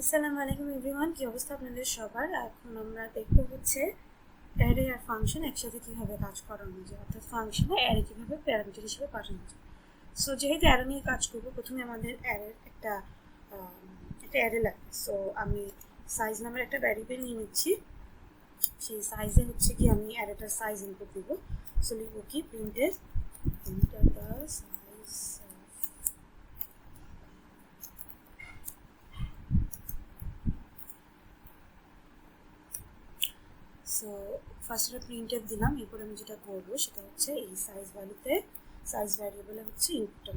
আসসালামু আলাইকুম এভরিওয়ান, কি অবস্থা আপনাদের সবার? এখন আমরা দেখবো হচ্ছে অ্যারে আর ফাংশন একসাথে কিভাবে কাজ করানো যায়, অর্থাৎ ফাংশনে অ্যারে কিভাবে প্যারামিটার হিসেবে পাঠানো যায়। সো যেহেতু অ্যারে নিয়ে কাজ করবো, প্রথমে আমাদের অ্যারের একটা অ্যারে লাগবে। সো আমি সাইজ নামের একটা ভ্যারিয়েবল নিয়ে নিচ্ছি। সেই সাইজে হচ্ছে কি আমি অ্যারেটার সাইজ ইনপুট দেবো। সো লিখবো কি প্রিন্টের enter the size. So first একটা প্রিন্টএফ দিলাম। এরপর আমি যেটা করবো সেটা হচ্ছে এই সাইজ ভ্যালুতে সাইজ ভ্যারিয়েবলে হচ্ছে ইনপুটটা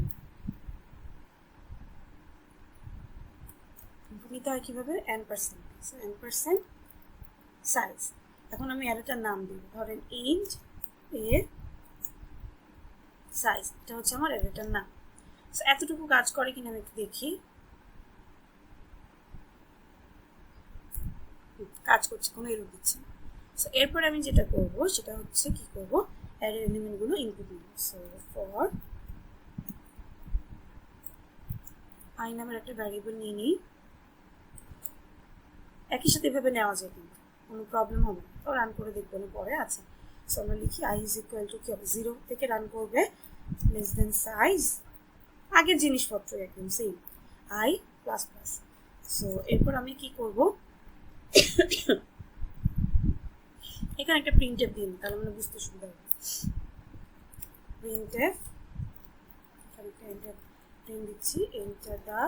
নিতে হয় কীভাবে, n%। So n% size. এখন আমি অ্যারেটার নাম দিব, ধরেন ইন্ট এ সাইজ। এটা হচ্ছে আমার অ্যারেটার নাম। সো এতটুকু কাজ করে কিনা আমি একটু দেখি। কাজ করছে, কোনো এরর দিচ্ছে না। সো এরপরে আমি যেটা করব সেটা হচ্ছে কি করব, অ্যারের এলিমেন্টগুলো ইনপুট নিব। সো ফর আই নামের একটা ভ্যারিয়েবল নিয়ে নিই। একই সাথে এভাবে নেওয়া যায়, কিন্তু কোনো প্রবলেম হবে না। তো রান করে দেখবো না পরে। আচ্ছা, সো আমরা লিখি আই ইজ ইকুয়াল টু কি হবে, 0 থেকে রান করবে, লেস দেন সাইজ, আগের জিনিসপত্র একদম same, I plus plus. So এরপর আমি কি করব, এখানে একটা প্রিন্টএফ দিন, তাহলে আমরা বুঝতে সুবিধা হবে। প্রিন্টএফ, এখানে একটা এন্টার প্রিন্ট দিচ্ছি, এন্টার দ্য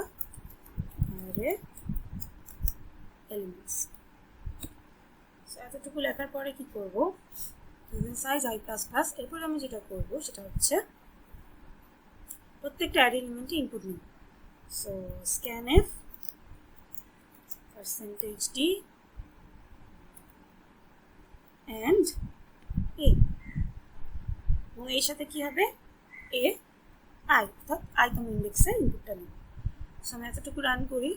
অ্যারে এলিমেন্টস। এতটুকু লেখার পরে কি করব, given size I plus plus. এরপর আমি যেটা করব সেটা হচ্ছে প্রত্যেকটা অ্যারে এলিমেন্টে ইনপুট নিব। So scanf %d and a, এবং এর সাথে কি হবে এ আই, অর্থাৎ আইতম ইন্ডেক্সে ইনপুটটা নিব। সো আমি এতটুকু রান করি।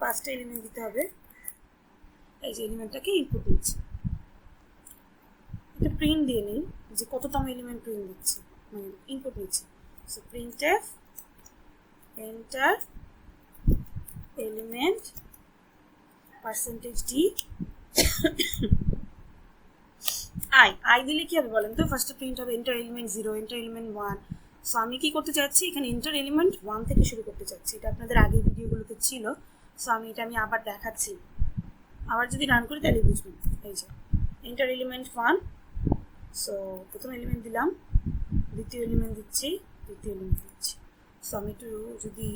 5টা এলিমেন্ট দিতে হবে, এই যে এলিমেন্টটাকে ইনপুট দিচ্ছি। এটা প্রিন্ট দিয়ে নিই যে কততম এলিমেন্ট প্রিন্ট দিচ্ছি, মানে ইনপুট নিচ্ছি। So printf enter element %d I দিলে কি হবে বলেন তো? ফার্স্টে প্রিন্ট হবে enter element 0, enter element 1। So আমি কি করতে চাচ্ছি, এখানে এন্টার এলিমেন্ট 1 থেকে শুরু করতে চাচ্ছি। এটা আপনাদের আগের ভিডিওগুলোতে ছিল। সো আমি আবার দেখাচ্ছি। আবার যদি রান করি তাহলে বুঝবেন। এই যে এন্টার এলিমেন্ট 1। সো প্রথম এলিমেন্ট দিলাম, দ্বিতীয় এলিমেন্ট দিচ্ছি, তৃতীয় এলিমেন্ট দিচ্ছি। সো আমি একটু যদি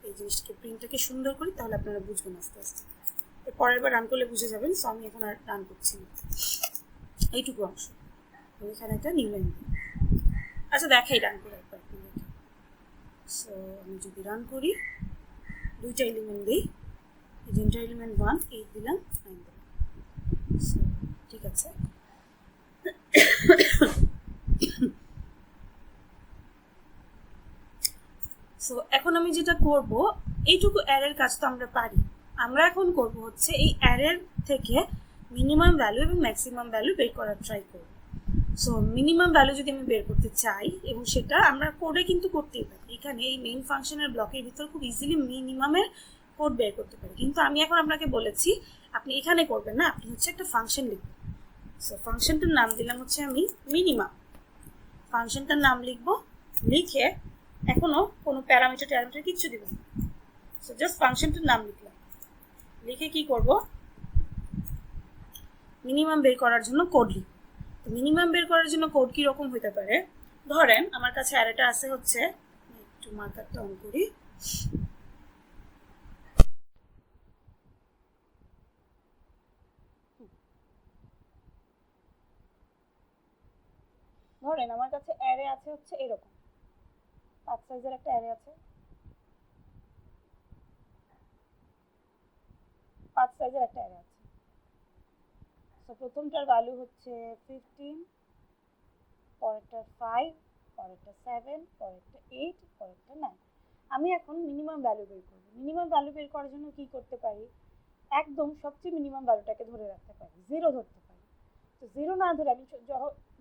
এই জিনিসটাকে প্রিন্টটাকে সুন্দর করি তাহলে আপনারা বুঝবেন আস্তে আস্তে। পরের বার রান করলে বুঝে যাবেন। সো আমি এখন আর রান করছি না, এইটুকু অংশ। এখানে একটা নিউ লাইন। আচ্ছা দেখাই রান করে একবার আপনি দেখেন। সো আমি যদি রান করি, 2টা এলিমেন্ট দিই, এন্টার এলিমেন্ট 1 8 দিলাম, 9 দিলাম। সো ঠিক আছে। সো এখন আমি যেটা করব, এইটুকু অ্যারের কাজ তো আমরা পারি। আমরা এখন করব হচ্ছে এই অ্যারের থেকে মিনিমাম ভ্যালু এবং ম্যাক্সিমাম ভ্যালু বের করার ট্রাই করব। সো মিনিমাম ভ্যালু যদি আমি বের করতে চাই, এবং সেটা আমরা কোডে কিন্তু করতেই পারি, এখানে এই মেইন ফাংশনের ব্লকের ভিতর খুব ইজিলি মিনিমামের কোড বের করতে পারি। কিন্তু আমি এখন আপনাকে বলেছি আপনি এখানে করবেন না, আপনি হচ্ছে একটা ফাংশন লিখবেন। সো ফাংশনটার নাম দিলাম হচ্ছে আমি মিনিমাম। ফাংশনটার নাম লিখবো, লিখে এখনো কোনো প্যারামিটার কিচ্ছু দিব না। সো জাস্ট ফাংশনটার নাম লিখলাম, লিখে কি করব, মিনিমাম বের করার জন্য কোড লিখব। তো মিনিমাম বের করার জন্য কোড কীরকম হতে পারে, ধরেন আমার কাছে অ্যারেটা আছে হচ্ছে, একটু মার্কারটা অন করি, ধরেন আমার কাছে অ্যারে আছে হচ্ছে এরকম 5 সাইজের একটা অ্যারে আছে, 5 সাইজের একটা অ্যারে আছে। সো প্রথমটার ভ্যালু হচ্ছে 15, পরেরটা 5, পরেরটা 7, পরেরটা 8, পরেরটা 9। আমি এখন মিনিমাম ভ্যালু বের করব। মিনিমাম ভ্যালু বের করার জন্য কি করতে পারি, একদম সবচেয়ে মিনিমাম ভ্যালুটাকে ধরে রাখতে পারি, 0 ধরতে পারি। তো 0 না ধরে আমি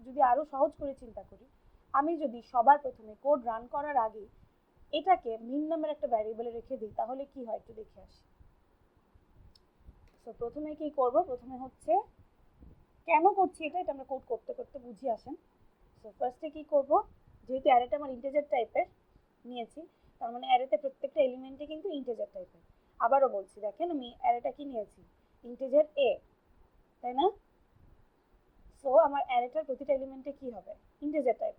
যদি আরও সহজ করে চিন্তা করি, আমি যদি সবার প্রথমে কোড রান করার আগে এটাকে মিন নামের একটা ভ্যারিয়েবলে রেখে দিই তাহলে কি হয় একটু দেখে আসি। সো প্রথমে কি করব, প্রথমে হচ্ছে কেন করছি এটা আমরা কোড করতে করতে বুঝিয়ে আসেন। সো ফার্স্টে কি করব, যেহেতু অ্যারেটা আমার ইন্টিজার টাইপের নিয়েছি, তার মানে অ্যারেতে প্রত্যেকটা এলিমেন্টই কিন্তু ইন্টিজার টাইপের। আবারও বলছি, দেখেন আমি অ্যারেটা কি নিয়েছি, ইন্টিজার এ, তাই না? সো আমার অ্যারেটার প্রতিটা এলিমেন্টে কি হবে, ইন্টিজার টাইপ।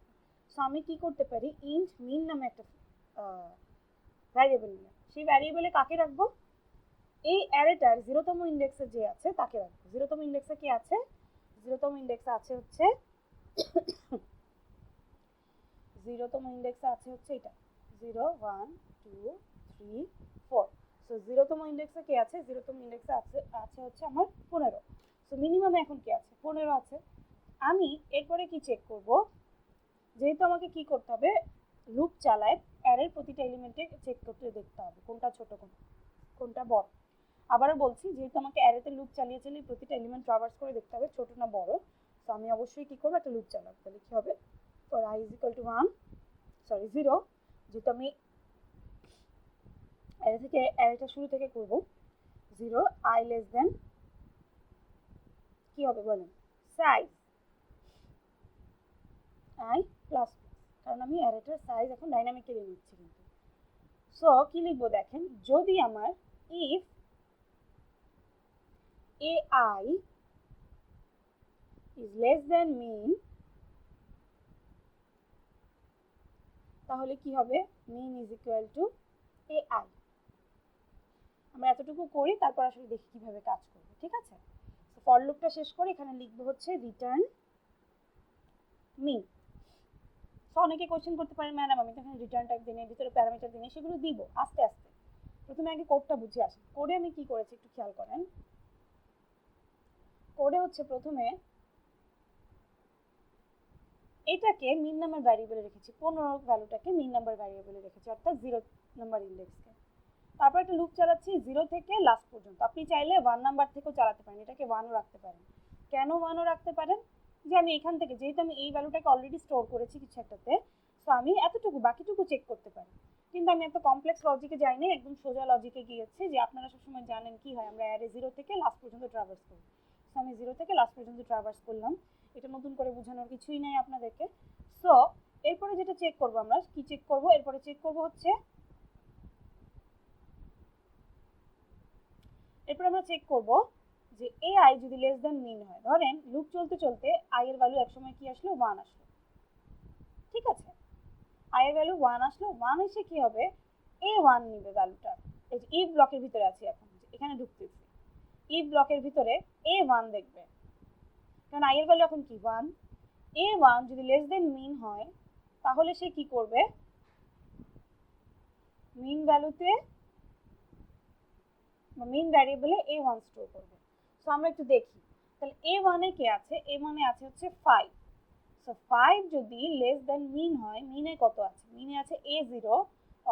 সো আমি কি করতে পারি, ইন্ট মিন নামে একটা ভ্যারিয়েবল নিয়ে, সেই ভ্যারিয়েবলে কাকে রাখবো, এই অ্যারেটার 0তম ইন্ডেক্সে যে আছে তাকে রাখবো। 0তম ইন্ডেক্সে কি আছে, 0তম ইন্ডেক্সে আছে হচ্ছে 0তম ইন্ডেক্সে আছে হচ্ছে এটা 0 1 2 3 4। সো 0তম ইন্ডেক্সে কি আছে, 0তম ইন্ডেক্সে আছে আছে হচ্ছে আমার 15। সো মিনিমামে এখন কি আছে, 15 আছে। আমি এরপরে কি চেক করব, যেহেতু আমাকে কি করতে হবে, লুপ চালায় অ্যারের প্রতিটা এলিমেন্টে চেক করতে দেখতে হবে কোনটা ছোট কোনটা বড়। আবারও বলছি, যেহেতু আমাকে অ্যারেতে লুপ চালিয়ে চালিয়ে প্রতিটা এলিমেন্ট ট্রাভার্স করে দেখতে হবে ছোট না বড়। তো আমি অবশ্যই কি করবো, একটা লুপ চালাবো। তাহলে কি হবে, for i is equal to 1 sorry 0, যেহেতু আমি অ্যারে থেকে অ্যারেটা শুরু থেকে করব, 0 i less than কি হবে বলেন, সাইজ i প্লাস, কারণ আমি অ্যারেটার সাইজ এখন ডাইনামিক্যালি নিচ্ছি কিন্তু। সো কি লিখবো দেখেন, যদি আমার if ai is less than mean, তাহলে কি হবে, mean is equal to ai। আমরা এতটুকু করি, তারপর আসলে দেখি কিভাবে কাজ করবে, ঠিক আছে? তো ফর লুপটা শেষ করে এখানে লিখবো হচ্ছে রিটার্ন মিন। সো অনেকে কোশ্চেন করতে পারেন, ম্যাডাম আমি তো এখানে রিটার্ন টাইপ দিনে ভিতরে প্যারামিটার দিনে, সেগুলো দিব আস্তে আস্তে। প্রথমে আগে কোডটা বুঝে আসি। কোডে আমি কি করেছি একটু খেয়াল করেন। কোডে হচ্ছে প্রথমে এটাকে মিন নাম্বার ভ্যারিয়েবলে রেখেছি, 15 ভ্যালুটাকে মিন নাম্বার ভ্যারিয়েবলে রেখেছি, অর্থাৎ 0 নাম্বার ইন্ডেক্সকে। তারপর একটা লুপ চালাচ্ছি 0 থেকে লাস্ট পর্যন্ত। আপনি চাইলে 1 নাম্বার থেকেও চালাতে পারেন, এটাকে 1ও রাখতে পারেন। কেন 1ও রাখতে পারেন, যে আমি এখান থেকে যেহেতু আমি এই ভ্যালুটাকে অলরেডি স্টোর করেছি কিছু একটাতে, সো আমি এতটুকু বাকিটুকু চেক করতে পারি। কিন্তু আমি এত কমপ্লেক্স লজিকে যাইনি, একদম সোজা লজিকে গিয়েছি, যে আপনারা সবসময় জানেন কি হয়, আমরা অ্যারে 0 থেকে লাস্ট পর্যন্ত ট্রাভার্স করি। সো আমি 0 থেকে লাস্ট পর্যন্ত ট্রাভার্স করলাম, এটা নতুন করে বোঝানোর কিছুই নাই আপনাদেরকে। সো এরপরে যেটা চেক করবো, আমরা কি চেক করবো, এরপরে চেক করবো হচ্ছে, এরপর আমরা চেক করব যে ai যদি লেস দ্যান মিন হয়। ধরেন লুপ চলতে চলতে i এর ভ্যালু একসময় কি আসলো, 1 আসলো, ঠিক আছে? i এর ভ্যালু 1 আসলো, 1 এসে কি হবে, a1 নিবে ভ্যালুটা। এই যে if ব্লকের ভিতরে আছি এখন, এখানে ঢুকতেছি, if ব্লকের ভিতরে a1 দেখবে, কারণ i এর ভ্যালু এখন কি 1। a1 যদি লেস দ্যান মিন হয়, তাহলে সে কি করবে, মিন ভ্যালুতে মেইন ভ্যারিয়েবলে a1 স্টোর করবে। সো আমরা একটু দেখি, তাহলে a1 এ কে আছে, a1 এ আছে হচ্ছে 5। সো 5 যদি লেস দ্যান মিন হয়, মিনে কত আছে, মিনে আছে a0,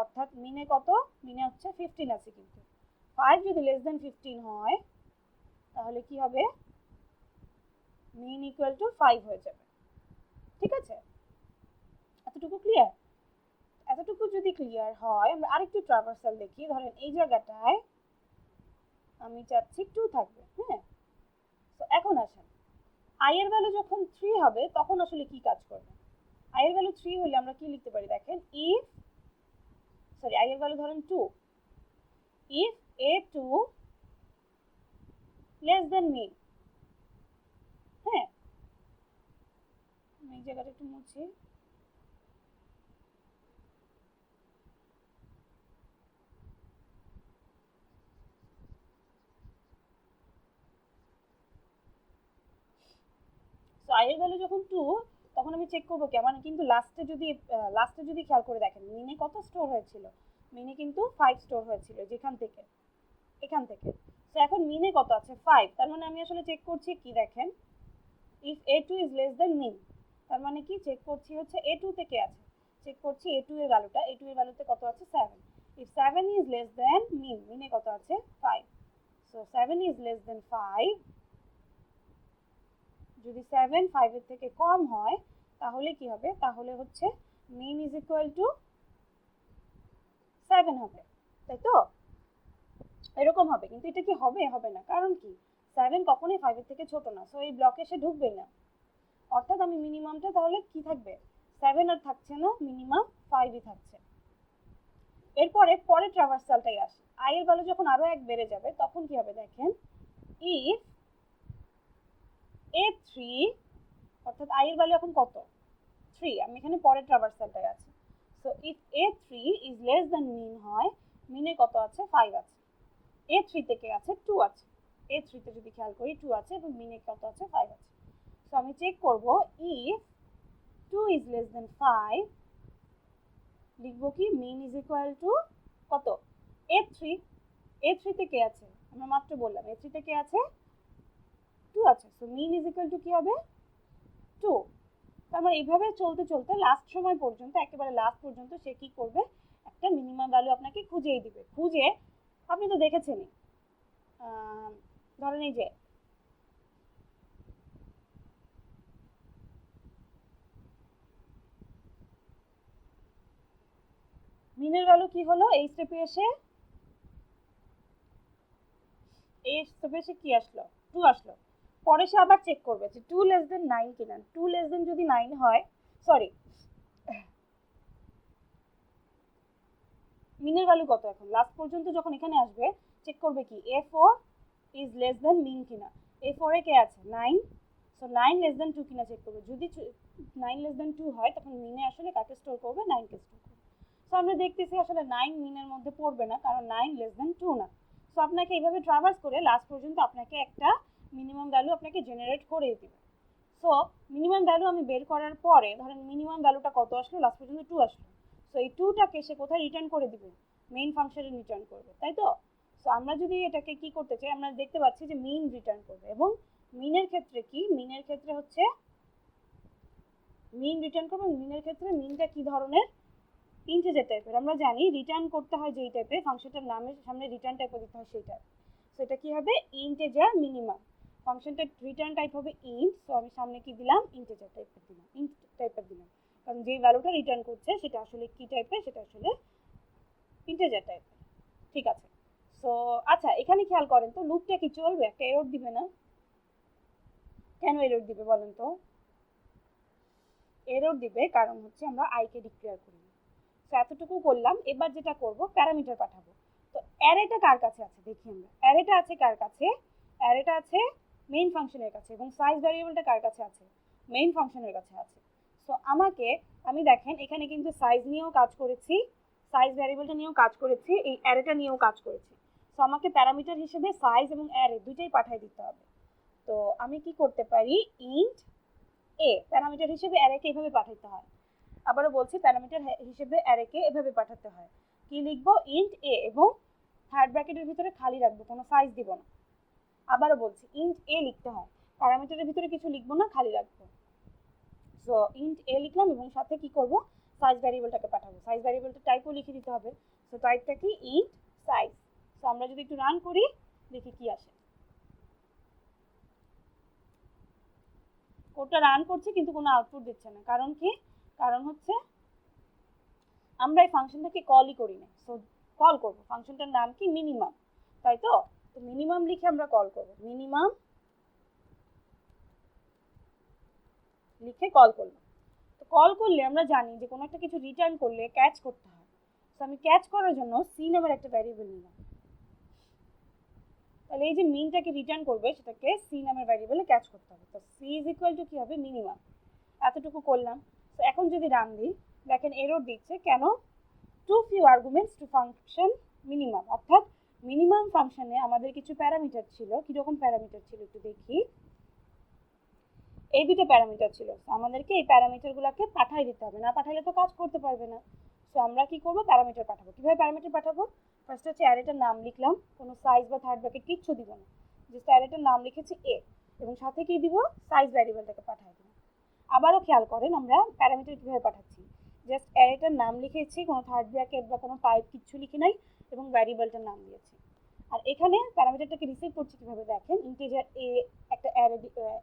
অর্থাৎ মিনে কত, মিনে হচ্ছে 15 আছে। কিন্তু 5 যদি লেস দ্যান 15 হয়, তাহলে কি হবে, মিন ইকুয়াল টু 5 হয়ে যাবে, ঠিক আছে? এতটুকু ক্লিয়ার? এতটুকু যদি ক্লিয়ার হয়, আমরা আরেকটু ট্রাভার্সাল দেখি। ধরেন এই জায়গাটায় আমি চাচ্ছি 2 থাকবে, হ্যাঁ? তো এখন আসেন, i এর ভ্যালু যখন 3 হবে তখন আসলে কি কাজ করবে। i এর ভ্যালু 3 হলে আমরা কি লিখতে পারি দেখেন, if সরি i এর ভ্যালু ধরেন 2, if a2 less than mean, হ্যাঁ আমি এই জায়গাটা একটু মুছি। সো i এর ভ্যালু যখন 2, তখন আমি চেক করবো কি, মানে কিন্তু লাস্টে যদি খেয়াল করে দেখেন, মিনে কত স্টোর হয়েছিল, মিনে কিন্তু 5 স্টোর হয়েছিল, যেখান থেকে এখান থেকে। সো এখন মিনে কত আছে 5, তার মানে আমি আসলে চেক করছি কি দেখেন, if a2 is less than mean, তার মানে কি চেক করছি হচ্ছে a2 থেকে আছে, চেক করছি a2 এর ভ্যালুটা, a2 এর ভ্যালুতে কত আছে 7। if 7 is less than mean, মিনে কত আছে 5। so 7 is less than 5, যদি 7 5 এর থেকে কম হয়, তাহলে কি হবে, তাহলে হচ্ছে mean is equal to 7 হবে, তাই তো? এরকম হবে, কিন্তু এটা কি হবে? হবে না। কারণ কি? 7 কখনোই 5 এর থেকে ছোট না, সো এই ব্লকে সে ঢুকবেই না। অর্থাৎ আমি মিনিমামটা তাহলে কি থাকবে? 7 আর থাকছে না, মিনিমাম 5ই থাকছে। এরপরে পরের ট্রাভার্সালটাই আসে। আই এর ভ্যালু যখন আরো 1 বেড়ে যাবে তখন কি হবে দেখেন, ইফ a3, অর্থাৎ আই এর ভ্যালু এখন কত? 3। আমি এখানে পরের ট্রাভার্সালটাই আছে। So if a3 is less than mean হয়, মিনে কত আছে? 5 আছে। a3 থেকে আছে 2 আছে, a3 তে যদি খেয়াল করি 2 আছে এবং মিনে কত আছে? 5 আছে। সো আমি চেক করব, ইফ 2 ইজ লেস দ্যান 5, লিখবো কি মিন ইজ ইকুয়াল টু কত? a3। a3 তে কে আছে? আমরা মাত্র বললাম a3 তে কে আছে? 2 আছে। So mean is equal to কি হবে? 2। তারপর এইভাবে চলতে চলতে লাস্ট সময় পর্যন্ত, একেবারে লাস্ট পর্যন্ত সে কি করবে? একটা মিনিমাম ভ্যালু আপনাকে খুঁজেই দিবে। খুঁজে আপনি তো দেখেছেনই, ধরেন এই যে মিনের ভ্যালু কি হলো? এই স্টেপে এসে কি আসলো? 2 আসলো। পরে সে আবার চেক করবে যে 2 লেস দেন 9 কিনা। 2 লেস দেন যদি 9 হয়, সরি, মিনের ভ্যালু কত এখন? লাস্ট পর্যন্ত যখন এখানে আসবে চেক করবে কি a4 ইজ লেস দেন মিন কিনা। a4 এ কে আছে? 9। সো 9 লেস দেন 2 কিনা চেক করবে। যদি 9 লেস দেন 2 হয় তখন মিনে আসলে কাকে স্টোর করবে? 9 কে স্টোর করবে। সো আমরা দেখতেছি আসলে 9 মিনের মধ্যে পড়বে না, কারণ 9 লেস দেন 2 না। সো আপনাকে এইভাবে ট্রাভার্স করে লাস্ট পর্যন্ত আপনাকে একটা মিনিমাম ভ্যালু আপনাকে জেনারেট করে দিবে। সো মিনিমাম ভ্যালু আমি বের করার পরে ধরেন মিনিমাম ভ্যালুটা কত আসলো? লাস্ট পর্যন্ত 2 আসলো। সো এই 2টাকে সে কোথায় রিটার্ন করে দিবে? মেইন ফাংশনে রিটার্ন করবে, তাই তো? সো আমরা যদি এটাকে কি করতে চাই, আমরা দেখতে পাচ্ছি যে মিন রিটার্ন করবে। এবং মিনের ক্ষেত্রে কি? মিনের ক্ষেত্রে হচ্ছে মিন রিটার্ন করবে। মিনের ক্ষেত্রে মিনটা কি ধরনের? ইন্টিজার টাইপের। আমরা জানি রিটার্ন করতে হয় যেই টাইপের, ফাংশনটার নামের সামনে রিটার্ন টাইপও দিতে হয় সেই টাইপ। সো এটা কি হবে? Integer minimum. ফাংশনটা রিটার্ন টাইপ হবে ইন্ট। সো আমি সামনে কি দিলাম? ইন্টিজার টাইপের দিলাম, ইন্ট টাইপের দিলাম, কারণ যেই ভ্যালুটা রিটার্ন করছে সেটা আসলে কি টাইপের? সেটা আসলে ইন্টিজার টাইপের। ঠিক আছে। সো আচ্ছা, এখানে খেয়াল করেন তো, লুপটা কি চলবে? একটা এরর দিবে না? কেন এরর দিবে বলেন তো? এরর দিবে কারণ হচ্ছে আমরা আই কে ডিক্লেয়ার করি। সো এতটুকু করলাম। এবার যেটা করব, প্যারামিটার পাঠাবো। তো অ্যারেটা কার কাছে আছে দেখি আমরা। অ্যারেটা আছে কার কাছে? অ্যারেটা আছে মেইন ফাংশনের কাছে। এবং সাইজ ভ্যারিয়েবলটা কার কাছে আছে? মেইন ফাংশনের কাছে আছে। সো আমি দেখেন এখানে কিন্তু সাইজ নিয়েও কাজ করেছি, সাইজ ভ্যারিয়েবলটা নিয়েও কাজ করেছি, এই অ্যারেটা নিয়েও কাজ করেছি। সো আমাকে প্যারামিটার হিসেবে সাইজ এবং অ্যারে দুইটাই পাঠিয়ে দিতে হবে। তো আমি কি করতে পারি? ইন্ট এ প্যারামিটার হিসেবে অ্যারেকে এভাবে পাঠাতে হয়। আবারও বলছি, প্যারামিটার হিসেবে অ্যারেকে এভাবে পাঠাতে হয়। কি লিখবো? ইন্ট এ, এবং থার্ড ব্র্যাকেটের ভিতরে খালি রাখবো, কোনো সাইজ দিব না। আবারও বলছি, ইন্ট এ লিখতে হয়, প্যারামিটারের ভিতরে কিছু লিখবো না, খালি রাখবো। সো ইন্ট এ লিখলাম এবং সাথে কি করব? সাইজ ভ্যারিয়েবলটাকে পাঠাবো। সাইজ ভ্যারিয়েবলটা টাইপও লিখে দিতে হবে। সো টাইপটা কি? Int size. সো আমরা যদি একটু রান করি দেখি কি আসে। কোডটা রান করছে কিন্তু কোনো আউটপুট দিচ্ছে না। কারণ কি? কারণ হচ্ছে আমরা এই ফাংশনটাকে কলই করি না। সো কল করব, ফাংশনটার নাম কি? মিনিমাম, তাই তো? তো মিনিমাম লিখে আমরা কল করব, মিনিমাম লিখে কল করলাম। তো কল করলে আমরা জানি যে কোনো একটা কিছু রিটার্ন করলে ক্যাচ করতে হয়। তো আমি ক্যাচ করার জন্য সি নামের একটা ভ্যারিয়েবল নিলাম। তাহলে এই যে মিনটাকে রিটার্ন করবে সেটাকে সি নামের ভ্যারিয়েবলে ক্যাচ করতে হবে। তো সি ইজ ইকুয়াল টু কি হবে? মিনিমাম। এতটুকু করলাম। তো এখন যদি রান দিই দেখেন এরর দিচ্ছে, কেন? Too few arguments to function minimum. অর্থাৎ মিনিমাম ফাংশনে আমাদের কিছু প্যারামিটার ছিল। কিরকম প্যারামিটার ছিল একটু দেখি। এই দুটো প্যারামিটার ছিল, আমাদেরকে এই প্যারামিটারগুলোকে পাঠিয়ে দিতে হবে, না পাঠালে তো কাজ করতে পারবে না। সো আমরা কি করব? প্যারামিটার পাঠাবো। কিভাবে প্যারামিটার পাঠাবো? ফার্স্ট হচ্ছে অ্যারেটার নাম লিখলাম, কোনো সাইজ বা থার্ড ব্র্যাকেট কিচ্ছু দিব না, জাস্ট অ্যারেটার নাম লিখেছি এ, এবং সাথে কি দিব? সাইজ ভ্যারিয়েবলটাকে পাঠিয়ে দিব। আবারও খেয়াল করেন আমরা প্যারামিটার কিভাবে পাঠাচ্ছি, জাস্ট অ্যারেটার নাম লিখেছি, কোনো থার্ড ব্র্যাকেট বা কোনো পাইপ কিচ্ছু লিখি নাই, এবং ভ্যারিয়েবলটার নাম দিয়েছি। আর এখানে প্যারামিটারটাকে রিসিভ করছি কিভাবে দেখেন, ইন্টিজার এ একটা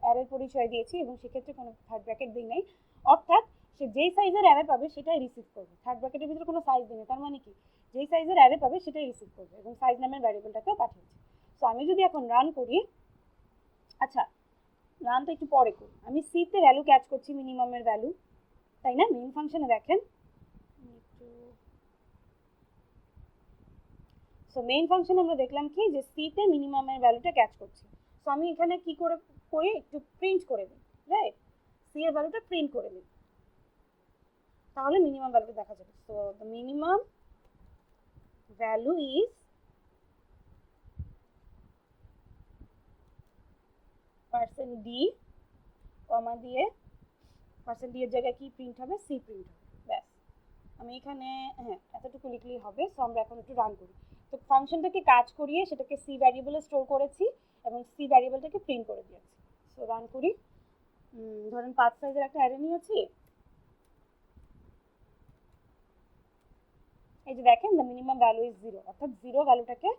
অ্যারের পরিচয় দিয়েছি এবং সেক্ষেত্রে কোনো থার্ড ব্র্যাকেট দিই নাই। অর্থাৎ সে যেই সাইজের অ্যারে পাবে সেটাই রিসিভ করবে, থার্ড ব্র্যাকেটের ভিতরে কোনো সাইজ দিই না। তার মানে কি? যেই সাইজের অ্যারে পাবে সেটাই রিসিভ করবে এবং সাইজ নামের ভ্যারিয়েবলটাকেও পাঠিয়েছে। সো আমি যদি এখন রান করি, আচ্ছা রানটা একটু পরে করি, আমি সিতে ভ্যালু ক্যাচ করছি মিনিমামের ভ্যালু, তাই না? মেইন ফাংশনে দেখেন, সো মেইন ফাংশন আমরা দেখলাম কি যে সিতে মিনিমামের ভ্যালুটা ক্যাচ করছি। সো আমি এখানে কি করে করি, একটু প্রিন্ট করে দিই, রাইট? সি এর ভ্যালুটা প্রিন্ট করে দিই, তাহলে মিনিমাম ভ্যালুটা দেখা যাবে। So the minimum value is %d, কমা দিয়ে %d এর জায়গায় কি প্রিন্ট হবে, সি প্রিন্ট হবে। ব্যাস, আমি এখানে হ্যাঁ এতটুকু লিখলেই হবে। সো আমরা এখন একটু রান করি। তো ফাংশনটাকে কাজ করিয়ে সেটাকে সি ভ্যারিয়েবলে স্টোর করেছি এবং সি ভ্যারিয়েবলটাকে প্রিন্ট করে দিয়েছি। সো রান করি, ধরেন 5 সাইজের একটা অ্যারে নিয়েছি, এই যে দেখেন দ্য মিনিমাম ভ্যালু ইজ 0, অর্থাৎ 0 ভ্যালুটাকে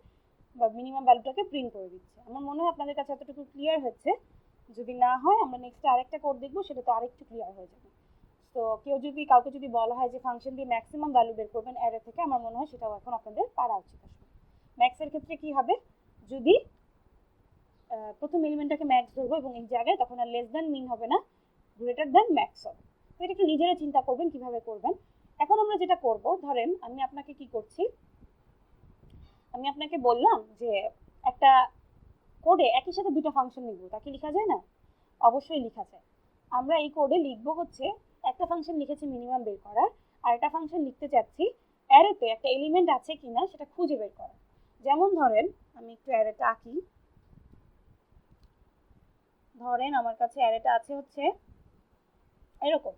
বা মিনিমাম ভ্যালুটাকে প্রিন্ট করে দিচ্ছে। আমার মনে হয় আপনাদের কাছে এতটুকু ক্লিয়ার হচ্ছে। যদি না হয় আমরা নেক্সট আরেকটা কোড দেখবো, সেটা তো আরেকটু ক্লিয়ার হয়ে যাবে। তো কাউকে যদি বলা হয় যে ফাংশন দিয়ে ম্যাক্সিমাম ভ্যালু বের করবেন অ্যারে থেকে, আমার মনে হয় সেটাও এখন আপনাদের পারা উচিত। আসলে ম্যাক্সের ক্ষেত্রে কি হবে, যদি প্রথম এলিমেন্টটাকে ম্যাক্স ধরবো এবং এই জায়গায় তখন আর লেস দ্যান মিন হবে না, গ্রেটার দ্যান ম্যাক্স হবে। তো এটা একটু নিজেরা চিন্তা করবেন কিভাবে করবেন। এখন আমরা যেটা করব, ধরেন আমি আপনাকে কি করছি, আমি আপনাকে বললাম যে একটা কোডে একই সাথে দুটো ফাংশন লিখবো, তা কি লেখা যায় না? অবশ্যই লেখা যায়। আমরা এই কোডে লিখবো হচ্ছে একটা ফাংশন লিখেছি মিনিমাম বের করার, আর একটা ফাংশন লিখতে চাচ্ছি অ্যারেতে একটা এলিমেন্ট আছে কিনা সেটা খুঁজে বের করা। যেমন ধরেন আমি একটু অ্যারেটা আঁকি, ধরেন আমার কাছে অ্যারেটা আছে হচ্ছে এরকম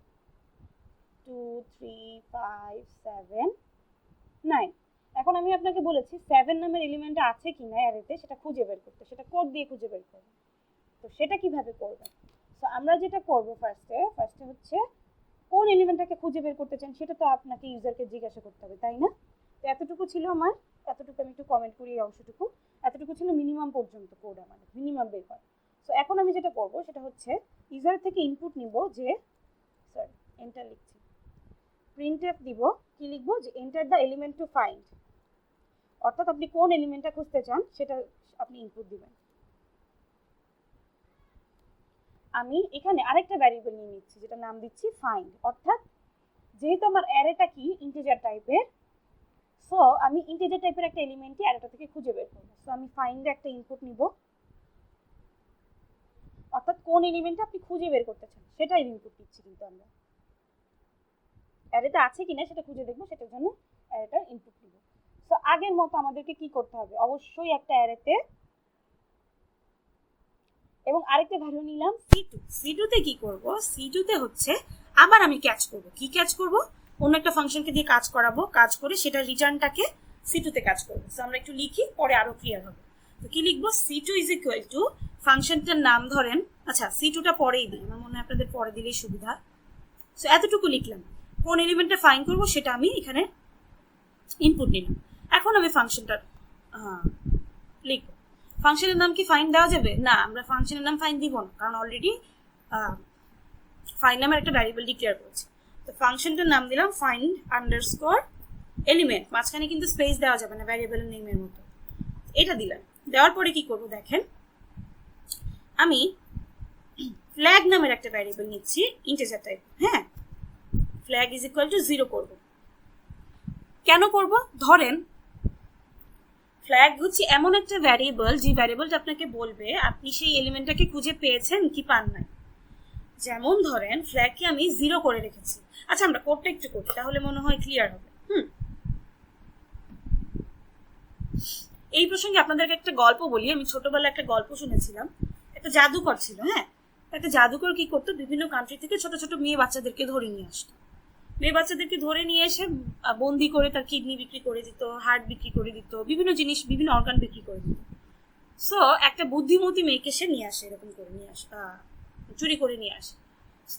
2 3 5 7 9। এখন আমি আপনাকে বলেছি 7 নামের এলিমেন্ট আছে কিনা অ্যারেতে সেটা খুঁজে বের করতে, সেটা কোড দিয়ে খুঁজে বের করবে। তো সেটা কিভাবে করবেন? সো আমরা যেটা করব ফার্স্টে হচ্ছে কোন এলিমেন্টটাকে খুঁজে বের করতে চান সেটা তো আপনাকে ইউজারকে জিজ্ঞাসা করতে হবে, তাই না? তো এতটুকু ছিল আমার, এতটুকু আমি একটু কমেন্ট করি, এই অংশটুকু এতটুকু ছিল মিনিমাম পর্যন্ত কোড, আমাদের মিনিমাম বের করা। সো এখন আমি যেটা করব সেটা হচ্ছে ইউজার থেকে ইনপুট নিব, যে এন্টার লিখছি, প্রিন্টএফ দিব, কি লিখবো, যে enter the element to find, অর্থাৎ আপনি কোন এলিমেন্টটা খুঁজতে চান সেটা আপনি ইনপুট দিবেন। আমি এখানে আরেকটা ভ্যারিয়েবল নিয়ে নিচ্ছি যেটা নাম দিচ্ছি ফাইন্ড, অর্থাৎ যেহেতু আমার অ্যারেটা কি ইন্টিজার টাইপের, সো আমি ইন্টিজার টাইপের একটা এলিমেন্টই অ্যারেটা থেকে খুঁজে বের করব। সো আমি ফাইন্ডে একটা ইনপুট নিব, অর্থাৎ কোন এলিমেন্টটা আপনি খুঁজে বের করতে চান সেটাই ইনপুট দিচ্ছি, কিন্তু আমরা অ্যারেটা আছে কিনা সেটা খুঁজে দেখবো, সেটার জন্য অ্যারেটার ইনপুট নিব। সো আগের মতো আমাদেরকে কি করতে হবে, অবশ্যই একটা অ্যারেতে এবং আরেকটা ভ্যালু নিলাম C2 তে কি করব, C2 তে হচ্ছে আবার আমি ক্যাচ করব, কি ক্যাচ করব, অন্য একটা ফাংশনকে দিয়ে কাজ করাবো, কাজ করে সেটা রিটার্নটাকে C2 তে কাজ করব। সো আমরা একটু লিখি, পরে আরো ক্লিয়ার হবে। তো কি লিখবো, C2 ইজ ইকুয়াল টু ফাংশনটার নাম ধরেন, আচ্ছা C2 টা পরেই দিই, আমার মনে হয় আপনাদের পরে দিলেই সুবিধা। সো এতটুকু লিখলাম, কোন এলিমেন্টটা ফাইন্ড করব সেটা আমি এখানে ইনপুট নিলাম। এখন আমি ফাংশনটা লিখবো। ফাংশনের নাম কি ফাইন্ড দেওয়া যাবে না? আমরা ফাংশনের নাম ফাইন্ড দিব না, কারণ অলরেডি ফাইন্ড নামের একটা ভ্যারিয়েবল ডিক্লেয়ার করেছি। তো ফাংশনটার নাম দিলাম ফাইন্ড আন্ডারস্কোর এলিমেন্ট, মাঝখানে কিন্তু স্পেস দেওয়া যাবে না ভ্যারিয়েবলের নেমের মতো, এটা দিলাম। দেওয়ার পরে কি করব দেখেন, আমি ফ্ল্যাগ নামের একটা ভ্যারিয়েবল নিচ্ছি ইন্টিজার টাইপ, হ্যাঁ, ফ্ল্যাগ ইজ ইকুয়াল টু 0 করব। কেন করব, ধরেন ফ্ল্যাগ হচ্ছে এমন একটা ভ্যারিয়েবল যে ভ্যারিয়েবলটা আপনাকে বলবে আপনি সেই এলিমেন্টটাকে খুঁজে পেয়েছেন কি পান নাই। যেমন ধরেন ফ্ল্যাগকে আমি 0 করে রেখেছি। আচ্ছা আমরা কোডটা একটু করি, তাহলে মনে হয় ক্লিয়ার হবে। এই প্রসঙ্গে আপনাদেরকে একটা গল্প বলি। আমি ছোটবেলায় একটা গল্প শুনেছিলাম, একটা জাদুকর ছিল, হ্যাঁ, একটা জাদুকর কি করতো, বিভিন্ন কান্ট্রি থেকে ছোট ছোট মেয়ে বাচ্চাদেরকে ধরে নিয়ে আসতো। মেয়ে বাচ্চাদেরকে ধরে নিয়ে এসে বন্দি করে তার কিডনি বিক্রি করে দিত, হার্ট বিক্রি করে দিত, বিভিন্ন জিনিস, বিভিন্ন অর্গান বিক্রি করে দিত। সো একটা বুদ্ধিমতী মেয়েকে সে নিয়ে আসে, এরকম করে নিয়ে আসে, চুরি করে নিয়ে আসে।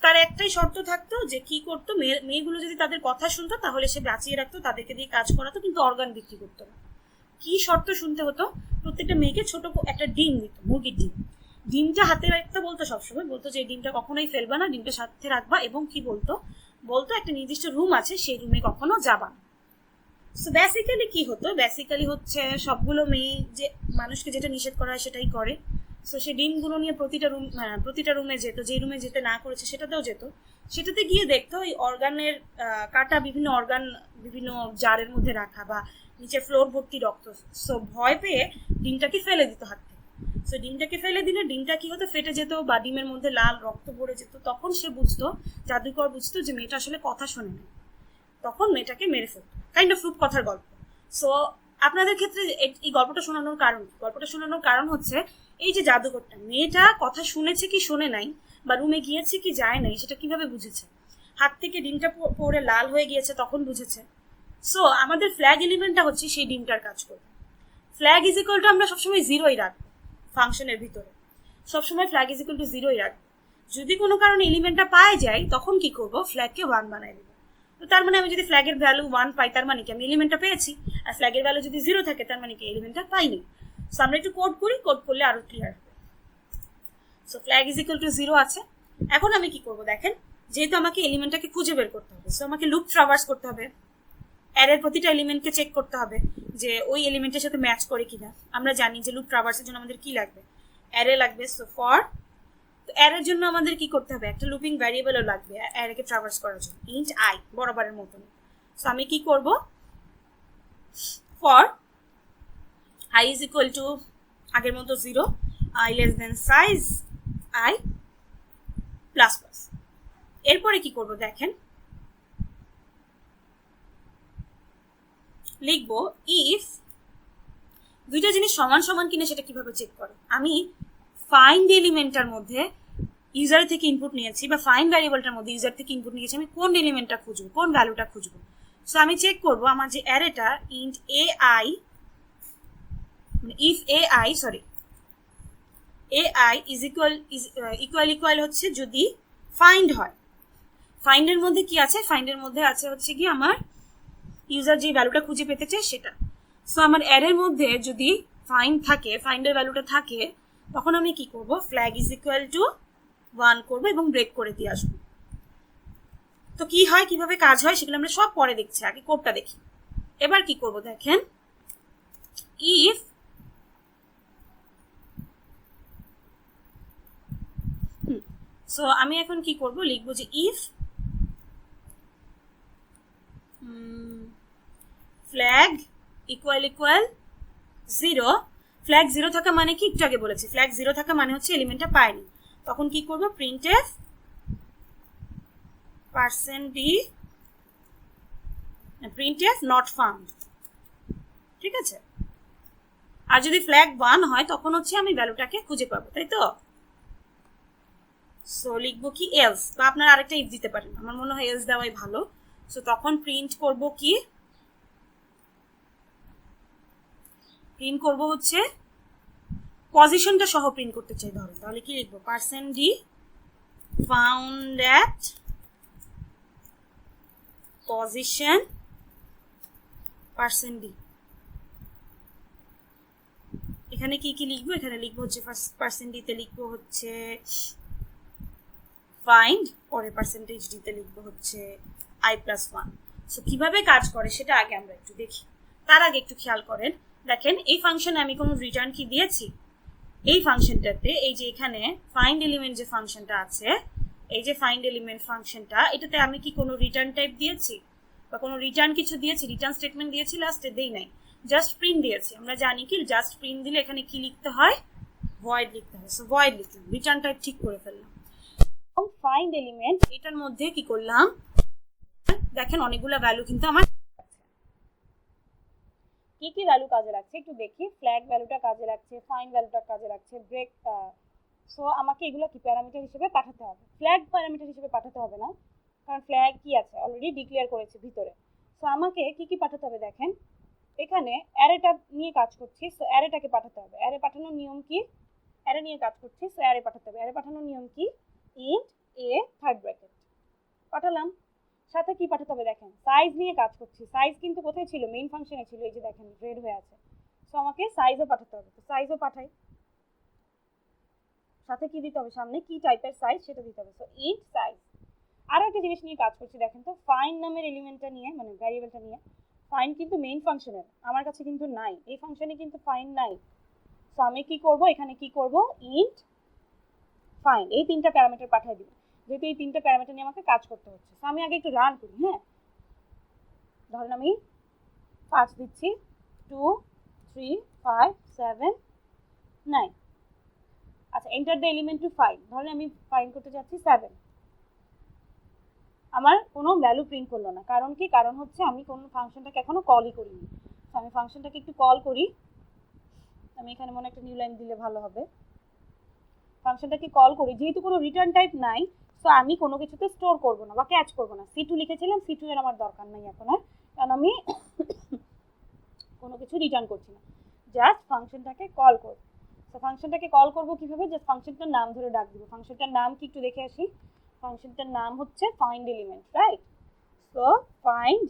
তার একটাই শর্ত থাকতো যে কি করতো, মেয়েগুলো যদি তাদের কথা শুনতো তাহলে সে বাঁচিয়ে রাখতো, তাদেরকে দিয়ে কাজ করাতো, কিন্তু অর্গান বিক্রি করতো না। কি শর্ত শুনতে হতো, প্রত্যেকটা মেয়েকে ছোট একটা ডিম দিত, মুরগির ডিম। ডিমটা হাতে রাখতে বলতো, সবসময় বলতো যে ডিমটা কখনোই ফেলবা না, ডিমটা সাথে রাখবা, এবং কি বলতো একটা নির্দিষ্ট রুম আছে সেই রুমে কখনো যাবা। সো বেসিক্যালি কি হতো, বেসিক্যালি হচ্ছে সবগুলো মেয়ে যে মানুষকে যেটা নিষেধ করা হয় সেটাই করে। সো সে ডিমগুলো নিয়ে প্রতিটা রুমে যেত, যে রুমে যেতে না করেছে সেটাতেও যেত, সেটাতে গিয়ে দেখতো ওই অর্গানের কাটা বিভিন্ন অর্গান বিভিন্ন জারের মধ্যে রাখা বা নিচে ফ্লোর ভর্তি রক্ত। সো ভয় পেয়ে ডিমটাকে ফেলে দিত হাত থেকে। সো ডিমটাকে ফেলে দিলে ডিমটা কি হতো, ফেটে যেত বা ডিমের মধ্যে লাল রক্ত ভরে যেত। তখন সে বুঝতো, জাদুকর বুঝতো যে মেয়েটা আসলে কথা শোনে না, তখন মেয়েটাকে মেরে ফেলতো। কাইন্ড অফ রূপকথার গল্প। সো আপনাদের ক্ষেত্রে এই গল্পটা শোনানোর কারণ, গল্পটা শোনানোর কারণ হচ্ছে এই যে জাদুকরটা, মেয়েটা কথা শুনেছে কি শোনে নাই বা রুমে গিয়েছে কি যায় নাই সেটা কিভাবে বুঝেছে, হাত থেকে ডিমটা পড়ে লাল হয়ে গিয়েছে তখন বুঝেছে। সো আমাদের ফ্ল্যাগ এলিমেন্টটা হচ্ছে সেই ডিমটার কাজ করবে। ফ্ল্যাগ ইজ ইকুয়াল টু আমরা সবসময় জিরোই রাখবো ফাংশনের ভিতরে, সবসময় ফ্ল্যাগ ইজ ইকুয়াল টু জিরোই রাখবো। যদি কোনো কারণে এলিমেন্টটা পায় যায় তখন কি করবো, ফ্ল্যাগকে 1 বানাই দেবো। তো তার মানে আমি যদি ফ্ল্যাগের ভ্যালু 1 পাই তার মানে কি আমি এলিমেন্টটা পেয়েছি, আর ফ্ল্যাগের ভ্যালু যদি 0 থাকে তার মানে কি এলিমেন্টটা পাইনি। সো আমরা একটু কোড করি, কোড করলে আরো ক্লিয়ার হবে। So flag is equal two 0 আছে। এখন আমি কি করবো দেখেন, যেহেতু আমাকে এলিমেন্টটাকে খুঁজে বের করতে হবে, সো আমাকে লুপ ট্রাভার্স করতে হবে, অ্যারের প্রতিটা এলিমেন্টকে চেক করতে হবে যে ওই এলিমেন্টের সাথে ম্যাচ করে কিনা। আমরা জানি যে লুপ ট্রাভার্সের জন্য আমাদের কি লাগবে, অ্যারে লাগবে। সো ফর, তো অ্যারের জন্য আমাদের কি করতে হবে, একটা লুপিং ভ্যারিয়েবলও লাগবে অ্যারেকে ট্রাভার্স করার জন্য, ইন্ট আই বরাবরের মতন। সো আমি কি করব, for I is equal two আগের মতো 0, I less than size I plus plus. এরপরে কি করব দেখেন, লিখবো ইফ দুইটা জিনিস সমান সমান কিনা সেটা কিভাবে চেক করে। আমি ফাইন্ড এলিমেন্টটার মধ্যে ইউজার থেকে ইনপুট নিয়েছি বা ফাইন্ড ভ্যারিয়েবলটার মধ্যে ইউজার থেকে ইনপুট নিয়েছি, আমি কোন এলিমেন্টটা খুঁজবো, কোন ভ্যালুটা খুঁজবো। সো আমি চেক করব আমার যে অ্যারেটা int A I, if A I sorry A I is equal হচ্ছে যদি ফাইন্ড হয়। ফাইন্ডের মধ্যে কি আছে, ফাইন্ডের মধ্যে আছে হচ্ছে কি আমার ইউজার যে ভ্যালুটা খুঁজে পেতে চায় সেটা। সো আমার অ্যারের মধ্যে যদি ফাইন্ড থাকে, ফাইন্ডের ভ্যালুটা থাকে, তখন আমি কি করব, ফ্ল্যাগ ইজ ইকুয়াল টু 1 করবো এবং ব্রেক করে দিয়ে আসবো। তো কি হয়, কিভাবে কাজ হয় সেগুলো আমরা সব পরে দেখছি, আগে কোডটা দেখি। এবার কি করব দেখেন, ইফ সো আমি এখন কি করব, লিখবো যে ইফ ফ্ল্যাগ ইকুয়াল 0, ফ্ল্যাগ 0 থাকা মানে কি, একটু আগে বলেছি ফ্ল্যাগ 0 থাকা মানে হচ্ছে এলিমেন্টটা পায়নি। তখন কি করব, printf %d printf not found, ঠিক আছে। আর যদি ফ্ল্যাগ 1 হয় তখন হচ্ছে আমি ভ্যালুটাকে খুঁজে পাবো, তাই তো। সো লিখবো কি এলস, বা আপনারা আরেকটা ইফ দিতে পারেন, আমার মনে হয় এলস দেওয়াই ভালো। সো তখন প্রিন্ট করব কি, প্রিন্ট করব হচ্ছে পজিশনটা সহ প্রিন্ট করতে চাই ধরেন, তাহলে কি লিখবো, %d found at position %d। এখানে কি কি লিখবো, এখানে লিখবো হচ্ছে %d তে লিখবো হচ্ছে ফাইন্ড, পরে %d তে লিখবো হচ্ছে i+1। সো কিভাবে কাজ করে সেটা আগে আমরা একটু দেখি। তার আগে একটু খেয়াল করেন, দেখেন এই ফাংশনে আমি কোনো রিটার্ন কি দিয়েছি, এই ফাংশনটাতে এই যে এখানে ফাইন্ড এলিমেন্ট যে ফাংশনটা আছে, এই যে ফাইন্ড এলিমেন্ট ফাংশনটা, এটাতে আমি কি কোনো রিটার্ন টাইপ দিয়েছি বা কোনো রিটার্ন কিছু দিয়েছি, রিটার্ন স্টেটমেন্ট দিয়েছি লাস্টে, দেই নাই, জাস্ট প্রিন্ট দিয়েছি। আমরা জানি কি জাস্ট প্রিন্ট দিলে এখানে কি লিখতে হয়, ভয়েড লিখতে হয়। সো ভয়েড লিখলাম, রিটার্ন টাইপ ঠিক করে ফেললাম। ফাইন্ড এলিমেন্ট এটার মধ্যে কি করলাম দেখেন, অনেকগুলো ভ্যালু কিন্তু আমার, কি কি ভ্যালু কাজে লাগছে একটু দেখি। ফ্ল্যাগ ভ্যালুটা কাজে লাগছে, ফাইন্ড ভ্যালুটা কাজে লাগছে, ব্রেক। সো আমাকে এগুলো কি প্যারামিটার হিসেবে পাঠাতে হবে, ফ্ল্যাগ প্যারামিটার হিসেবে পাঠাতে হবে না, কারণ ফ্ল্যাগ কি আছে অলরেডি ডিক্লেয়ার করেছে ভিতরে। সো আমাকে কি কি পাঠাতে হবে দেখেন, এখানে অ্যারেটা নিয়ে কাজ করছি, সো অ্যারেটাকে পাঠাতে হবে। অ্যারে পাঠানোর নিয়ম কি, অ্যারে নিয়ে কাজ করছি, সো অ্যারে পাঠাতে হবে। অ্যারে পাঠানোর নিয়ম কি, ইন্ট এ থার্ড ব্র্যাকেট পাঠালাম। সাথে কি পাঠাতে হবে দেখেন, সাইজ নিয়ে কাজ করছি, সাইজ কিন্তু কোথায় ছিল, মেইন ফাংশনে ছিল, এই যে দেখেন রেড হয়ে আছে। সো আমাকে সাইজও পাঠাতে হবে, তো সাইজও পাঠাই। সাথে কি দিতে হবে, সামনে কি টাইপের সাইজ সেটা দিতে হবে। So int size. আরো একটা জিনিস নিয়ে কাজ করছি দেখেন তো, ফাইন্ড নামের এলিমেন্টটা নিয়ে, মানে ভ্যারিয়েবলটা নিয়ে। ফাইন্ড কিন্তু মেইন ফাংশনের, আমার কাছে কিন্তু নাই, এই ফাংশনে কিন্তু ফাইন্ড নাই। সো আমি কি করব, এখানে কি করব, ইন্ট ফাইন্ড, এই তিনটা প্যারামিটার পাঠিয়ে দিব, যেহেতু এই তিনটা প্যারামিটার নিয়ে আমাকে কাজ করতে হচ্ছে। সো আমি আগে একটু রান করি। হ্যাঁ, ধরেন আমি 5 দিচ্ছি, 2 3 5 7 9। আচ্ছা, enter the element to find, ধরেন আমি ফাইন্ড করতে যাচ্ছি 7, আমার কোনো ভ্যালু প্রিন্ট করলো না। কারণ কি, কারণ হচ্ছে আমি কোনো ফাংশনটাকে এখনো কলই করিনি। আমি ফাংশনটাকে একটু কল করি, আমি এখানে মনে একটা নিউ লাইন দিলে ভালো হবে। ফাংশনটাকে কল করি, যেহেতু কোনো রিটার্ন টাইপ নাই, সো আমি কোনো কিছুতে স্টোর করব না বা ক্যাচ করব না। C2 লিখেছিলাম, C2 এর আমার দরকার নাই এখন আর, কারণ আমি কোনো কিছু রিটার্ন করছি না, জাস্ট ফাংশনটাকে কল করব। তো ফাংশনটাকে কল করব কিভাবে, জাস্ট ফাংশনটার নাম ধরে ডাক দিব। ফাংশনটার নাম কি একটু দেখে আসি। ফাংশনটার নাম হচ্ছে find element, right? So find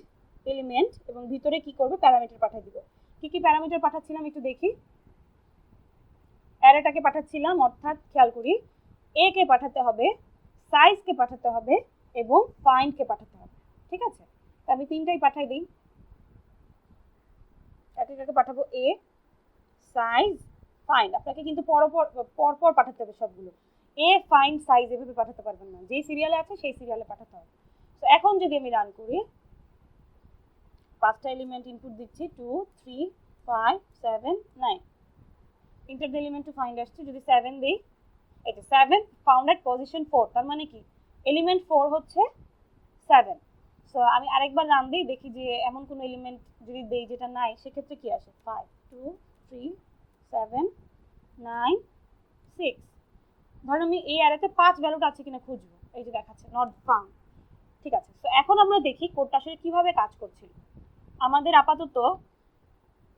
element, এবং ভিতরে কি করবে, প্যারামিটার পাঠিয়ে দিব। কি কি প্যারামিটার পাঠাচ্ছিলাম একটু দেখি। অ্যারেটাকে পাঠাচ্ছিলাম, অর্থাৎ খেয়াল করি, এ কে পাঠাতে হবে, সাইজ কে পাঠাতে হবে, এবং ফাইন্ড কে পাঠাতে হবে। ঠিক আছে, আমি তিনটাই পাঠাই দিই। একে পাঠাবো, এ, সাইজ, ফাইন্ড। আপনাকে কিন্তু পরপর পাঠাতে হবে সবগুলো। এ, ফাইন্ড, সাইজ এভাবে পাঠাতে পারবেন না, যেই সিরিয়ালে আছে সেই সিরিয়ালে পাঠাতে হবে। তো এখন যদি আমি রান করি, 5টা এলিমেন্ট ইনপুট দিচ্ছি, 2 3 5 7 9। Enter the element to find আসছে, যদি 7 দিই, এটা 7 ফাউন্ড এট পজিশন 4, তার মানে কি এলিমেন্ট 4 হচ্ছে 7। সো আমি আরেকবার নাম দিই, দেখি যে এমন কোনো এলিমেন্ট যদি দেই যেটা নাই, সেক্ষেত্রে কি আসে, 5 2 3 7 9 6। ধরুন আমি এই অ্যারেতে 5 ভ্যালুটা আছে কিনা খুঁজবো, এই যে দেখাচ্ছে নট ফাউন্ড। ঠিক আছে, তো এখন আমরা দেখি কোডটা আসলে কিভাবে কাজ করছিল। আমাদের আপাতত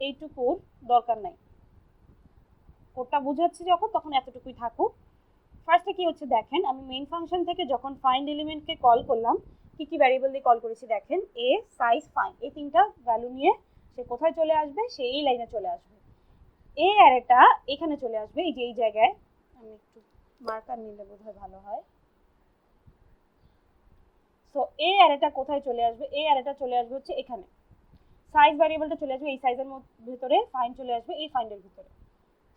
এইটুকুর দরকার নাই, কোডটা বুঝাচ্ছি যখন, তখন এতটুকুই থাকুক। ফার্স্টে কি হচ্ছে দেখেন, আমি মেইন ফাংশন থেকে যখন ফাইন্ড এলিমেন্টকে কল করলাম, কি কি ভ্যারিয়েবল দিয়ে কল করেছি দেখেন, এ, সাইজ, ফাইন্ড, এই তিনটা ভ্যালু নিয়ে সে কোথায় চলে আসবে, সে এই লাইনে চলে আসবে। এই অ্যারেটা এখানে চলে আসবে, এই যে এই জায়গায়, আমি একটু মার্কার নিলে বোধহয় ভালো হয়। সো এই অ্যারেটা কোথায় চলে আসবে, এই অ্যারেটা চলে আসবে হচ্ছে এখানে। সাইজ ভ্যারিয়েবলটা চলে আসবে এই সাইজের ভিতরে, ফাইন্ড চলে আসবে এই ফাইন্ডের ভিতরে।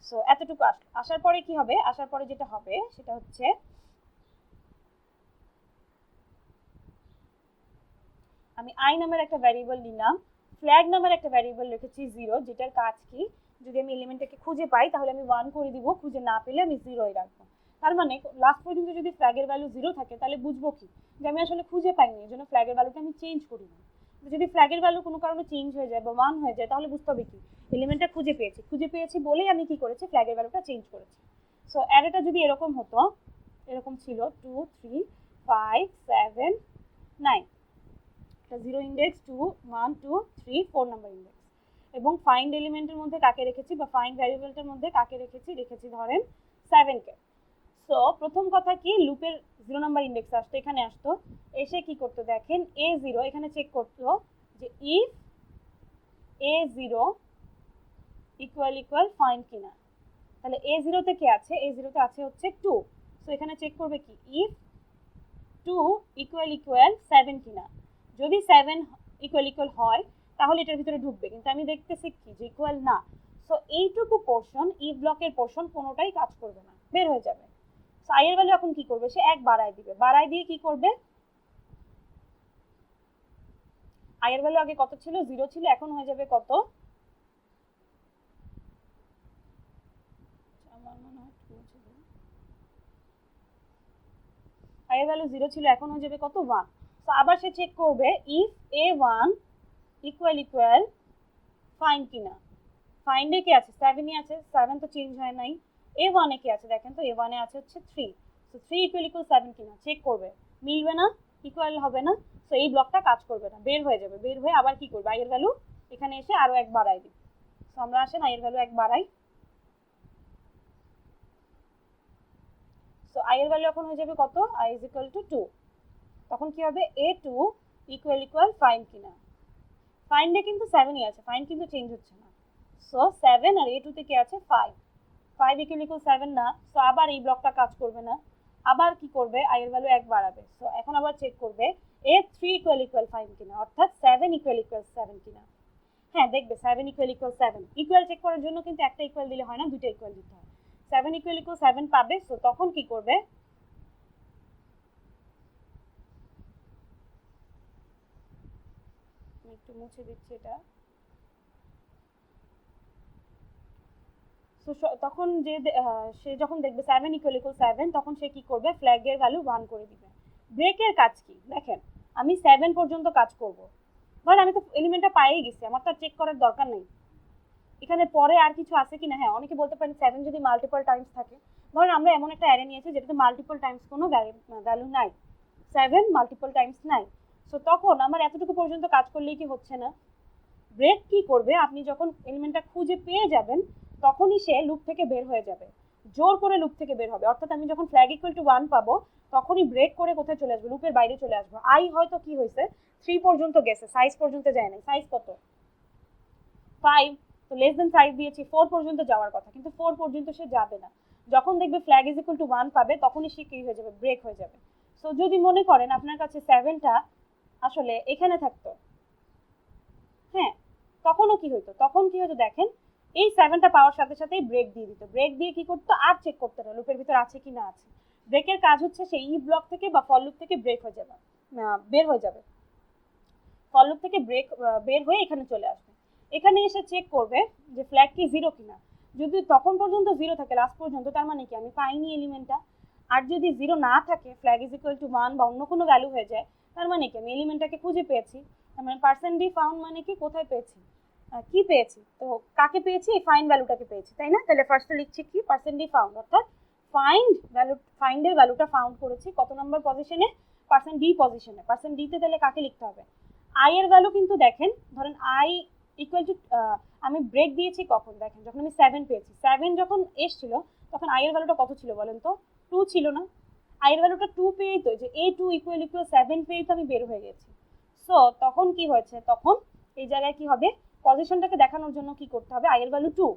সো এতটুকু আসার পরে কি হবে, আসার পরে যেটা হবে সেটা হচ্ছে, আমি আই নামের একটা ভ্যারিয়েবল নিলাম, ফ্ল্যাগ নামের একটা ভ্যারিয়েবল রেখেছি 0, যেটার কাজ কি, যদি আমি এলিমেন্টটাকে খুঁজে পাই তাহলে আমি 1 করে দিব, খুঁজে না পেলে আমি 0ই রাখবো। তার মানে লাস্ট পর্যন্ত যদি ফ্ল্যাগের ভ্যালু 0 থাকে, তাহলে বুঝবো কি, যে আমি আসলে খুঁজে পাইনি, এই জন্য ফ্ল্যাগের ভ্যালুটা আমি চেঞ্জ করি না। যদি ফ্ল্যাগের ভ্যালু কোনো কারণে চেঞ্জ হয়ে যায় বা 1 হয়ে যায়, তাহলে বুঝতে হবে কি, এলিমেন্টটা খুঁজে পেয়েছি বলেই আমি কি করেছি, ফ্ল্যাগের ভ্যালুটা চেঞ্জ করেছি। সো অ্যারেটা যদি এরকম হতো, এরকম ছিল 2 3 5 7 9, 0 ইন্ডেক্স, 2 1 2 3 4 নাম্বার ইন্ডেক্স, এবং ফাইন্ড এলিমেন্টের মধ্যে কাকে রেখেছি, বা ফাইন্ড ভ্যারিয়েবলটার মধ্যে কাকে রেখেছি ধরেন 7 কে। সো প্রথম কথা কি, লুপের 0 নাম্বার ইন্ডেক্স আসতো, এখানে আসতো, এসে কি করতো দেখেন, A0 এখানে চেক করতো যে ইফ A0 ইকুয়াল ফাইন্ড কিনা। তাহলে A0 তে কি আছে, A0 তে আছে হচ্ছে 2। সো এখানে চেক করবে কি, ইফ 2 ইকুয়াল 7 কিনা। যদি 7 ইকুয়াল হয় তাহলে এটার ভিতরে ঢুকবে, কিন্তু আমি দেখতেছি কি যে ইকুয়াল না। সো এইটুকু পোর্শন, ইফ ব্লকের পোর্শন কোনোটাই কাজ করবে না, বের হয়ে যাবে। সো আই এর ভ্যালু এখন কি করবে, সে 1 বাড়ায় দিবে, বাড়ায় দিয়ে কি করবে, আই এর ভ্যালু আগে কত ছিল, 0 ছিল, এখন হয়ে যাবে কত, আমার মনে হয় আই এর ভ্যালু 0 ছিল, এখন হয়ে যাবে কত, 1। সো আবার সে চেক করবে ইফ A1 ইকুয়াল ফাইন্ড কিনা। ফাইন্ডে কি আছে, 7ই আছে, 7 তো চেঞ্জ হয় নাই। A1 এ কি আছে দেখেন তো, A1 এ আছে হচ্ছে 3। সো 3 ইকুয়াল 7 কিনা চেক করবে, মিলবে না, ইকুয়াল হবে না। সো এই ব্লকটা কাজ করবে না, বের হয়ে যাবে। বের হয়ে আবার কি করবে, আই এর ভ্যালু এখানে এসে আরো 1 বাড়াই দিই। সো আমরা আসেন আই এর ভ্যালু 1 বাড়াই। সো আই এর ভ্যালু এখন হয়ে যাবে কত, i is equal to 2। তখন কি হবে, A2 ইকুয়াল ফাইন্ড কিনা। ফাইন্ডে কিন্তু 7ই আছে, ফাইন্ড কিন্তু চেঞ্জ হচ্ছে না। সো 7 আর A2 তে কি আছে, 5। 5 ইকুয়াল 7 না, সো আবার এই ব্লকটা কাজ করবে না, আবার কি করবে, আই এর ভ্যালু 1 বাড়াবে। সো এখন আবার চেক করবে A3 ইকুয়াল 5 কিনা, অর্থাৎ 7 ইকুয়াল 7 কিনা। হ্যাঁ দেখবে 7 ইকুয়াল 7 ইকুয়াল চেক করার জন্য কিন্তু একটা ইকুয়াল দিলে হয় না, দুটো ইকুয়াল দিতে হয়। 7 ইকুয়াল 7 পাবে। সো তখন কি করবে, একটু মুছে দিচ্ছি এটা। তখন যে সে যখন দেখবে 7 ইকুয়াল 7 তখন সে কি করবে, ফ্ল্যাগের ভ্যালু 1 করে দিবে। ব্রেকের কাজ কি দেখেন, আমি 7 পর্যন্ত কাজ করব, ধর আমি তো এলিমেন্টটা পাইয়ে গেছি, আমার তো চেক করার দরকার নেই এখানে পরে আর কিছু আছে কিনা। হ্যাঁ অনেকে বলতে পারেন 7 যদি মাল্টিপল টাইমস থাকে, ধরেন আমরা এমন একটা অ্যারে নিয়েছি যেটাতে মাল্টিপল টাইমস কোনো ভ্যালু নাই, 7 মাল্টিপল টাইমস নাই। সো তখন আমার এতটুকু পর্যন্ত কাজ করলেই কি হচ্ছে না, ব্রেক কি করবে, আপনি যখন এলিমেন্টটা খুঁজে পেয়ে যাবেন তখনই সে লুপ থেকে বের হয়ে যাবে, জোর করে লুপ থেকে বের হবে। অর্থাৎ আমি যখন ফ্ল্যাগ ইকুয়াল টু 1 পাবো তখনই ব্রেক করে কোথায় চলে আসবো, লুপের বাইরে চলে আসবো। আই হয়তো কি হয়েছে 3 পর্যন্ত গেছে, সাইজ পর্যন্ত যায় নাই, সাইজ কত 5, তো লেস দেন 5 দিয়েছি, 4 পর্যন্ত যাওয়ার কথা, কিন্তু 4 পর্যন্ত সে যাবে না। যখন দেখবে ফ্ল্যাগ ইজ ইকুয়াল টু 1 পাবে তখনই সে কি হয়ে যাবে, ব্রেক হয়ে যাবে। সো যদি মনে করেন আপনার কাছে 7টা আসলে এখানে থাকতো, হ্যাঁ তখনও কি হতো, তখন কি হতো দেখেন, এই 7টা পাওয়ার সাথে সাথেই ব্রেক দিয়ে দিত। ব্রেক দিয়ে কি করতো, আর চেক করতে না লুপের ভিতর আছে কি না আছে। ব্রেকের কাজ হচ্ছে সেই ই ব্লক থেকে বা ফর লুপ থেকে ব্রেক হয়ে যাবে, বের হয়ে যাবে, ফর লুপ থেকে বের হয়ে এখানে চলে আসবে। এখানে এসে চেক করবে যে ফ্ল্যাগ কি 0 কিনা। যদি তখন পর্যন্ত 0 থাকে লাস্ট পর্যন্ত, তার মানে কি আমি পাইনি এলিমেন্টটা। আর যদি 0 না থাকে, ফ্ল্যাগ ইজ ইকুয়াল টু 1 বা অন্য কোনো ভ্যালু হয়ে যায়, তার মানে কি আমি এলিমেন্টটাকে খুঁজে পেয়েছি। তার মানে পার্সেন্ট ডি ফাউন্ড মানে কি, কোথায় পেয়েছি, কি পেয়েছি, তো কাকে পেয়েছি, এই ফাইন্ড ভ্যালুটাকে পেয়েছি, তাই না। তাহলে ফার্স্টে লিখছি কি, পার্সেন্ট ডি ফাউন্ড, অর্থাৎ ফাইন্ডের ভ্যালুটা ফাউন্ড করেছি কত নম্বর পজিশনে, পার্সেন্ট ডি পজিশনে। পার্সেন্ট ডিতে তাহলে কাকে লিখতে হবে, আই এর ভ্যালু কিন্তু দেখেন, ধরেন আই ইকুয়াল টু, আমি ব্রেক দিয়েছি কখন দেখেন, যখন আমি 7 পেয়েছি। 7 যখন এসছিল তখন আই এর ভ্যালুটা কত ছিল বলেন তো, 2 ছিল না। আই এর ভ্যালুটা 2 পেয়েই তো, যে এই 2 ইকুয়াল 7 পেয়েই তো আমি বের হয়ে গেছি। সো তখন কি হয়েছে, তখন এই জায়গায় কি হবে, পজিশনটাকে দেখানোর জন্য কি করতে হবে, আই এর ভ্যালু 2,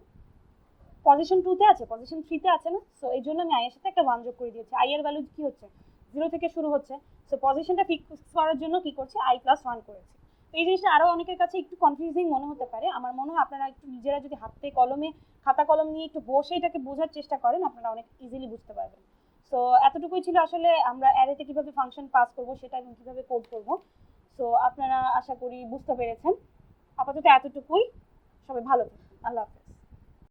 পজিশন 2 তে আছে, পজিশন 3 তে আছে না। সো এই জন্য আমি আই এর সাথে একটা 1 যোগ করে দিয়েছি। আই এর ভ্যালু কি হচ্ছে, 0 থেকে শুরু হচ্ছে। সো পজিশনটা ফিক্স করার জন্য কি করছি, i প্লাস 1 করেছি। এই জিনিসটা আরো অনেকের কাছে একটু কনফিউজিং মনে হতে পারে, আমার মনে হয় আপনারা একটু নিজেরা যদি হাতে কলমে খাতা কলম নিয়ে একটু বসে এটাকে বোঝার চেষ্টা করেন, আপনারা অনেক ইজিলি বুঝতে পারবেন। সো এতটুকুই ছিল আসলে আমরা অ্যারেতে কিভাবে ফাংশন পাস করব সেটা এবং কিভাবে কোড করব। সো আপনারা আশা করি বুঝতে পেরেছেন। আপাতত এতটুকুই, সবাই ভালো থাকুন, আল্লাহ হাফেজ।